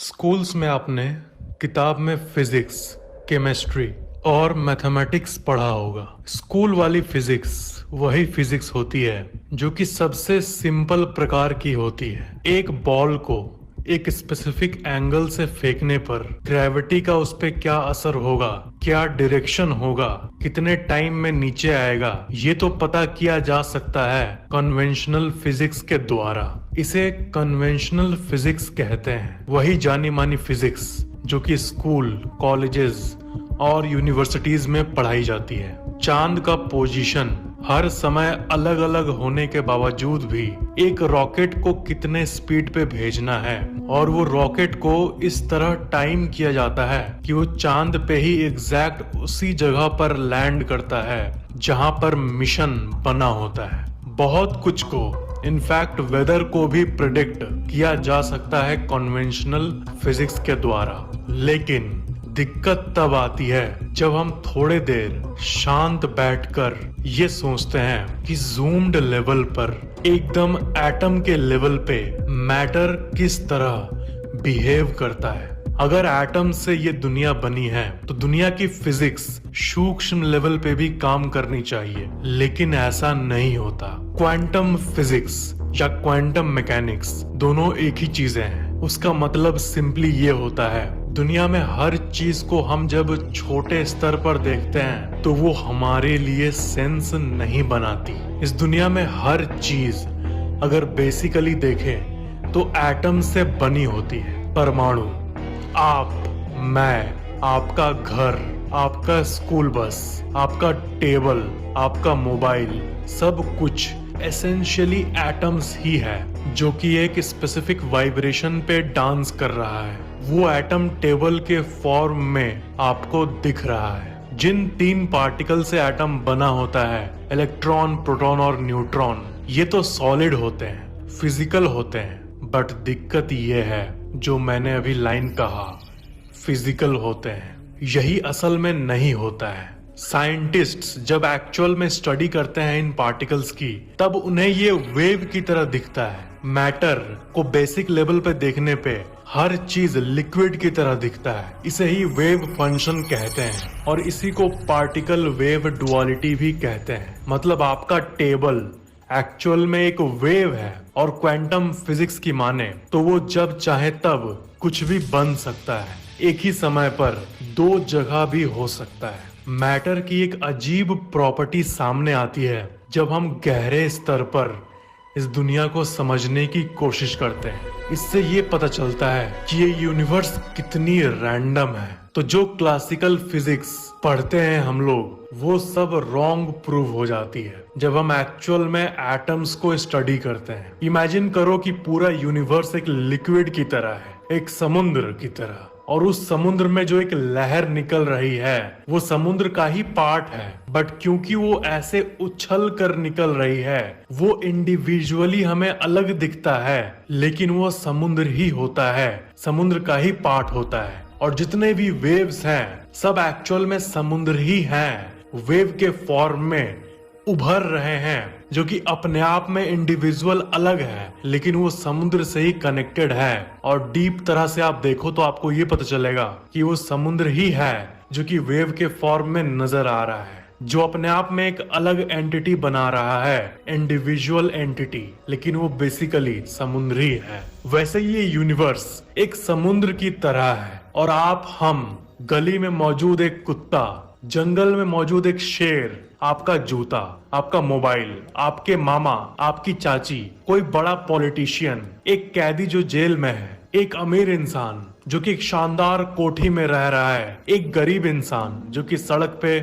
Schools में आपने किताब में फिजिक्स, केमिस्ट्री और मैथमेटिक्स पढ़ा होगा। स्कूल वाली फिजिक्स वही फिजिक्स होती है जो कि सबसे सिंपल प्रकार की होती है। एक बॉल को एक स्पेसिफिक एंगल से फेंकने पर ग्रेविटी का उस पे क्या असर होगा, क्या डायरेक्शन होगा, कितने टाइम में नीचे आएगा, ये तो पता किया जा सकता है कन्वेंशनल फिजिक्स के द्वारा। इसे कन्वेंशनल फिजिक्स कहते हैं, वही जानी मानी फिजिक्स जो कि स्कूल, कॉलेजेस और यूनिवर्सिटीज में पढ़ाई जाती है। चांद का पोजीशन हर समय अलग अलग होने के बावजूद भी एक रॉकेट को कितने स्पीड पे भेजना है और वो रॉकेट को इस तरह टाइम किया जाता है कि वो चांद पे ही एग्जैक्ट उसी जगह पर लैंड करता है जहां पर मिशन बना होता है। बहुत कुछ को, इनफैक्ट वेदर को भी प्रिडिक्ट किया जा सकता है कन्वेंशनल फिजिक्स के द्वारा। लेकिन दिक्कत तब आती है जब हम थोड़े देर शांत बैठकर ये सोचते हैं कि जूम्ड लेवल पर, एकदम एटम के लेवल पे मैटर किस तरह बिहेव करता है। अगर एटम से ये दुनिया बनी है तो दुनिया की फिजिक्स सूक्ष्म लेवल पे भी काम करनी चाहिए, लेकिन ऐसा नहीं होता। क्वांटम फिजिक्स या क्वांटम मैकेनिक्स दोनों एक ही चीजें हैं। उसका मतलब सिंपली ये होता है, दुनिया में हर चीज को हम जब छोटे स्तर पर देखते हैं तो वो हमारे लिए सेंस नहीं बनाती। इस दुनिया में हर चीज अगर बेसिकली देखें तो एटम से बनी होती है। परमाणु, आप, मैं, आपका घर, आपका स्कूल बस, आपका टेबल, आपका मोबाइल, सब कुछ एसेंशियली एटम्स ही है जो कि एक स्पेसिफिक वाइब्रेशन पे डांस कर रहा है। वो एटम टेबल के फॉर्म में आपको दिख रहा है। जिन 3 पार्टिकल से एटम बना होता है, इलेक्ट्रॉन, प्रोटॉन और न्यूट्रॉन, ये तो सॉलिड होते हैं, फिजिकल होते हैं। बट दिक्कत ये है, जो मैंने अभी लाइन कहा, फिजिकल होते हैं, यही असल में नहीं होता है। साइंटिस्ट्स जब एक्चुअल में स्टडी करते हैं इन पार्टिकल्स की, तब उन्हें ये वेव की तरह दिखता है। मैटर को बेसिक लेवल पे देखने पे हर चीज लिक्विड की तरह दिखता है। इसे ही वेव फंक्शन कहते हैं और इसी को पार्टिकल वेव डुअलिटी भी कहते हैं। मतलब आपका टेबल एक्चुअल में एक वेव है और क्वांटम फिजिक्स की माने तो वो जब चाहे तब कुछ भी बन सकता है। एक ही समय पर 2 जगह भी हो सकता है। मैटर की एक अजीब प्रॉपर्टी सामने आती है जब हम गहरे स्तर पर इस दुनिया को समझने की कोशिश करते हैं। इससे ये पता चलता है कि ये यूनिवर्स कितनी रैंडम है। तो जो क्लासिकल फिजिक्स पढ़ते हैं हम लोग, वो सब रॉन्ग प्रूव हो जाती है जब हम एक्चुअल में एटम्स को स्टडी करते हैं। इमेजिन करो कि पूरा यूनिवर्स एक लिक्विड की तरह है, एक समुद्र की तरह, और उस समुद्र में जो एक लहर निकल रही है वो समुद्र का ही पार्ट है। बट क्योंकि वो ऐसे उछल कर निकल रही है, वो इंडिविजुअली हमें अलग दिखता है, लेकिन वो समुद्र ही होता है, समुद्र का ही पार्ट होता है। और जितने भी वेव्स हैं सब एक्चुअल में समुद्र ही हैं, वेव के फॉर्म में उभर रहे हैं, जो कि अपने आप में इंडिविजुअल अलग है, लेकिन वो समुद्र से ही कनेक्टेड है। और डीप तरह से आप देखो तो आपको ये पता चलेगा कि वो समुद्र ही है जो कि वेव के फॉर्म में नजर आ रहा है, जो अपने आप में एक अलग एंटिटी बना रहा है, इंडिविजुअल एंटिटी, लेकिन वो बेसिकली समुद्र ही है। वैसे ये यूनिवर्स एक समुद्र की तरह है और आप, हम, गली में मौजूद एक कुत्ता, जंगल में मौजूद एक शेर, आपका जूता, आपका मोबाइल, आपके मामा, आपकी चाची, कोई बड़ा पॉलिटिशियन, एक कैदी जो जेल में है, एक अमीर इंसान जो कि एक शानदार कोठी में रह रहा है, एक गरीब इंसान जो कि सड़क पे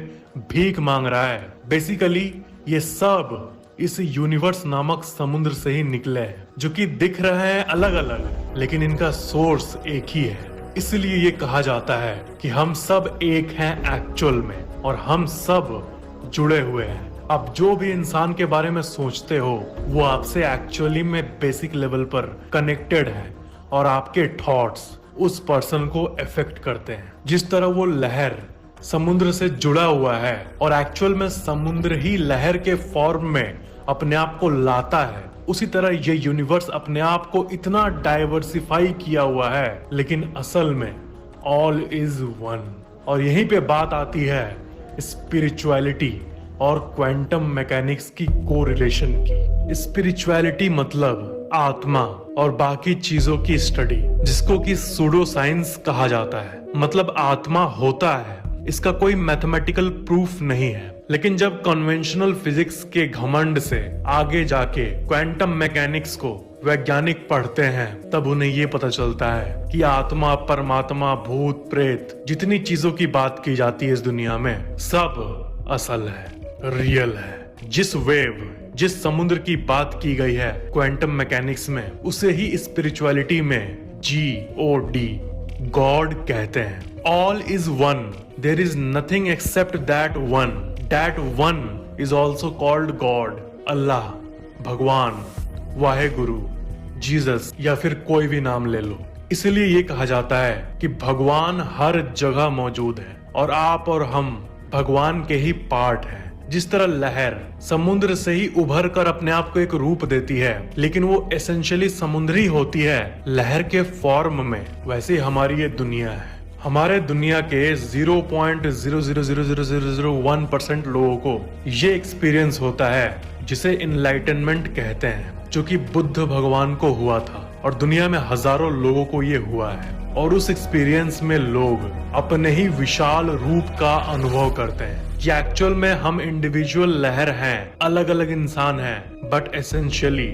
भीख मांग रहा है। बेसिकली ये सब इस यूनिवर्स नामक समुद्र से ही निकले हैं, जो कि दिख रहे हैं अलग अलग, लेकिन इनका सोर्स एक ही है। इसलिए ये कहा जाता है कि हम सब एक हैं एक्चुअल में, और हम सब जुड़े हुए हैं। अब जो भी इंसान के बारे में सोचते हो वो आपसे एक्चुअली में बेसिक लेवल पर कनेक्टेड है, और आपके थॉट्स उस पर्सन को अफेक्ट करते हैं। जिस तरह वो लहर समुद्र से जुड़ा हुआ है और एक्चुअल में समुद्र ही लहर के फॉर्म में अपने आप को लाता है, उसी तरह ये यूनिवर्स अपने आप को इतना डाइवर्सिफाई किया हुआ है, लेकिन असल में ऑल इज वन। और यहीं पे बात आती है स्पिरिचुअलिटी और क्वांटम मैकेनिक्स की कोरिलेशन की। स्पिरिचुअलिटी मतलब आत्मा और बाकी चीजों की स्टडी, जिसको कि सूडो साइंस कहा जाता है। मतलब आत्मा होता है, इसका कोई मैथमेटिकल प्रूफ नहीं है, लेकिन जब कन्वेंशनल फिजिक्स के घमंड से आगे जाके क्वांटम मैकेनिक्स को वैज्ञानिक पढ़ते हैं, तब उन्हें ये पता चलता है कि आत्मा, परमात्मा, भूत, प्रेत, जितनी चीजों की बात की जाती है इस दुनिया में, सब असल है, रियल है। जिस वेव, जिस समुद्र की बात की गई है क्वांटम मैकेनिक्स में, उसे ही स्पिरिचुअलिटी में GOD, गॉड कहते हैं। All is one, there is nothing except that one. That one is also called God, Allah, Bhagwan, Waheguru, Jesus, या फिर कोई भी नाम ले लो। इसलिए ये कहा जाता है कि भगवान हर जगह मौजूद है और आप और हम भगवान के ही पार्ट हैं। जिस तरह लहर समुद्र से ही उभर कर अपने आप को एक रूप देती है, लेकिन वो एसेंशियली समुद्री होती है लहर के फॉर्म में, वैसे हमारी ये दुनिया है। हमारे दुनिया के 0.0000001% लोगों को ये एक्सपीरियंस होता है जिसे इनलाइटनमेंट कहते हैं, जो कि बुद्ध भगवान को हुआ था और दुनिया में हजारों लोगों को ये हुआ है। और उस एक्सपीरियंस में लोग अपने ही विशाल रूप का अनुभव करते हैं कि एक्चुअल में हम इंडिविजुअल लहर हैं, अलग अलग इंसान हैं, बट एसेंशियली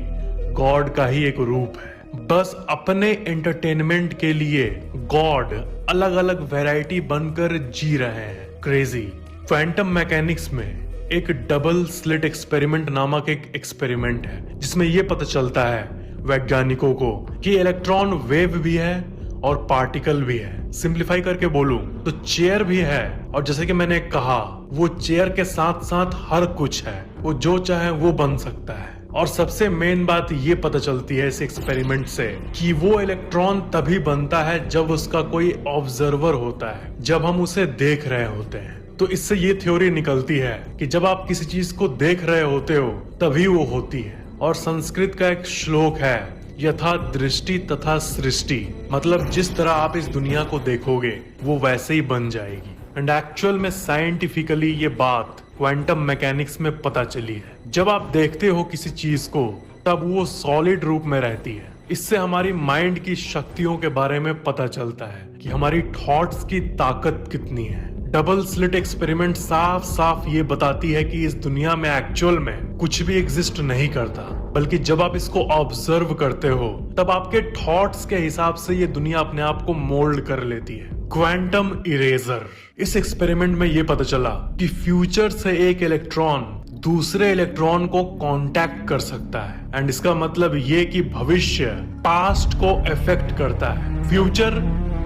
गॉड का ही एक रूप है। बस अपने एंटरटेनमेंट के लिए गॉड अलग अलग वैरायटी बनकर जी रहे हैं। क्रेजी। क्वांटम मैकेनिक्स में एक डबल स्लिट एक्सपेरिमेंट नामक एक एक्सपेरिमेंट है, जिसमें यह पता चलता है वैज्ञानिकों को कि इलेक्ट्रॉन वेव भी है और पार्टिकल भी है। सिंप्लीफाई करके बोलूं तो चेयर भी है, और जैसे कि मैंने कहा, वो चेयर के साथ साथ हर कुछ है, वो जो चाहे वो बन सकता है। और सबसे मेन बात ये पता चलती है इस एक्सपेरिमेंट से कि वो इलेक्ट्रॉन तभी बनता है जब उसका कोई ऑब्जर्वर होता है, जब हम उसे देख रहे होते हैं। तो इससे ये थ्योरी निकलती है कि जब आप किसी चीज को देख रहे होते हो तभी वो होती है। और संस्कृत का एक श्लोक है, यथा दृष्टि तथा सृष्टि, मतलब जिस तरह आप इस दुनिया को देखोगे वो वैसे ही बन जाएगी। एंड एक्चुअल में साइंटिफिकली ये बात क्वांटम मैकेनिक्स में पता चली है। जब आप देखते हो किसी चीज को, तब वो सॉलिड रूप में रहती है। इससे हमारी माइंड की शक्तियों के बारे में पता चलता है कि हमारी थॉट्स की ताकत कितनी है। डबल स्लिट एक्सपेरिमेंट साफ साफ ये बताती है कि इस दुनिया में एक्चुअल में कुछ भी एग्जिस्ट नहीं करता, बल्कि जब आप इसको ऑब्जर्व करते हो तब आपके थॉट्स के हिसाब से ये दुनिया अपने आप को मोल्ड कर लेती है। Quantum eraser. इस एक्सपेरिमेंट में ये पता चला कि फ्यूचर से एक इलेक्ट्रॉन दूसरे इलेक्ट्रॉन को कांटेक्ट कर सकता है। एंड इसका मतलब ये कि भविष्य पास्ट को इफेक्ट करता है, फ्यूचर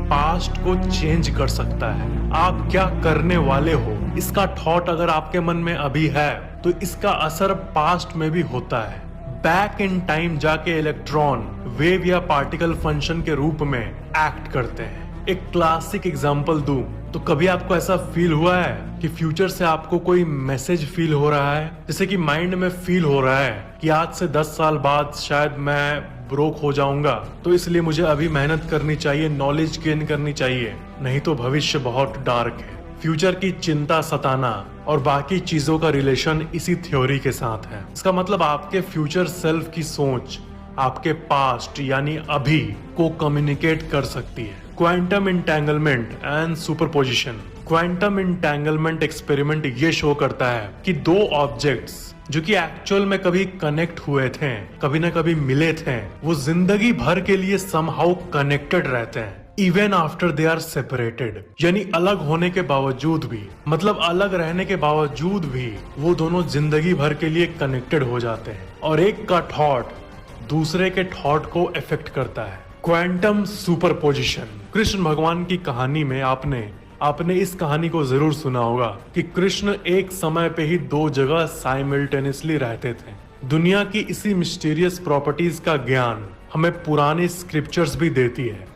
पास्ट को चेंज कर सकता है। आप क्या करने वाले हो, इसका थॉट अगर आपके मन में अभी है तो इसका असर पास्ट में भी होता है। बैक इन टाइम जाके इलेक्ट्रॉन वेव या पार्टिकल फंक्शन के रूप में एक्ट करते हैं। एक क्लासिक एग्जांपल दूं तो कभी आपको ऐसा फील हुआ है कि फ्यूचर से आपको कोई मैसेज फील हो रहा है, जैसे कि माइंड में फील हो रहा है कि आज से 10 साल बाद शायद मैं ब्रोक हो जाऊंगा, तो इसलिए मुझे अभी मेहनत करनी चाहिए, नॉलेज गेन करनी चाहिए, नहीं तो भविष्य बहुत डार्क है। फ्यूचर की चिंता सताना और बाकी चीजों का रिलेशन इसी थ्योरी के साथ है। इसका मतलब आपके फ्यूचर सेल्फ की सोच आपके पास्ट यानी अभी को कम्युनिकेट कर सकती है। Quantum entanglement and superposition. Quantum entanglement experiment ये शो करता है कि दो ऑब्जेक्ट्स जो कि एक्चुअल में कभी कनेक्ट हुए थे, कभी ना कभी मिले थे, वो जिंदगी भर के लिए समहाउ कनेक्टेड रहते हैं even after they are separated. यानी अलग होने के बावजूद भी, मतलब अलग रहने के बावजूद भी, वो दोनों जिंदगी भर के लिए कनेक्टेड हो जाते हैं और एक का थॉट दूसरे के थॉट को इफेक्ट करता है। Quantum superposition. कृष्ण भगवान की कहानी में आपने इस कहानी को जरूर सुना होगा कि कृष्ण एक समय पे ही दो जगह साइमल्टेनियसली रहते थे। दुनिया की इसी मिस्टीरियस प्रॉपर्टीज का ज्ञान हमें पुरानी स्क्रिप्चर्स भी देती है।